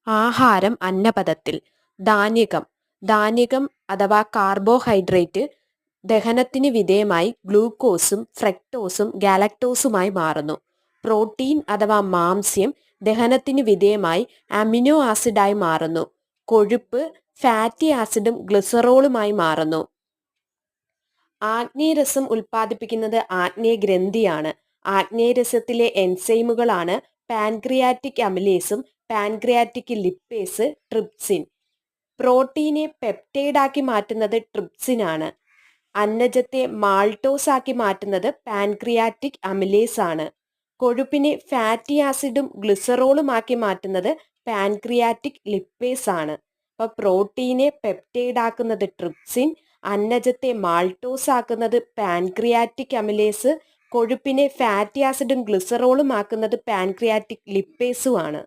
ആഹാരം അന്നപദത്തിൽ. ധാന്യകം. ധാന്യകം അഥവാ കാർബോഹൈഡ്രേറ്റ് ദഹനത്തിന് വിധേയമായി ഗ്ലൂക്കോസും ഫ്രക്ടോസും ഗാലക്ടോസുമായി മാറുന്നു. പ്രോട്ടീൻ അഥവാ മാംസ്യം ദഹനത്തിന് വിധേയമായി അമിനോ ആസിഡായി മാറുന്നു. കൊഴുപ്പ് ഫാറ്റി ആസിഡും ഗ്ലിസറോളുമായി മാറുന്നു. ആഗ്നേയരസം ഉൽപ്പാദിപ്പിക്കുന്നത് ആഗ്നേയഗ്രന്ഥിയാണ്. ആഗ്നേയരസത്തിലെ എൻസൈമുകളാണ് പാൻക്രിയാറ്റിക് അമിലേസും പാൻക്രിയാറ്റിക് ലിപ്പേസ്, ട്രിപ്സിൻ. പ്രോട്ടീനെ പെപ്റ്റൈഡാക്കി മാറ്റുന്നത് ട്രിപ്സിനാണ്. അന്നജത്തെ മാൾട്ടോസ് ആക്കി മാറ്റുന്നത് പാൻക്രിയാറ്റിക് അമിലേസ് ആണ്. കൊഴുപ്പിനെ ഫാറ്റി ആസിഡും ഗ്ലിസറോളും ആക്കി മാറ്റുന്നത് പാൻക്രിയാറ്റിക് ലിപ്പേസ് ആണ്. അപ്പൊ പ്രോട്ടീനെ പെപ്റ്റൈഡ് ആക്കുന്നത് ട്രിപ്സിൻ, അന്നജത്തെ മാൾട്ടോസ് ആക്കുന്നത് പാൻക്രിയാറ്റിക് അമിലേസ്, കൊഴുപ്പിനെ ഫാറ്റി ആസിഡും ഗ്ലിസറോളും ആക്കുന്നത് പാൻക്രിയാറ്റിക് ലിപ്പേസും ആണ്.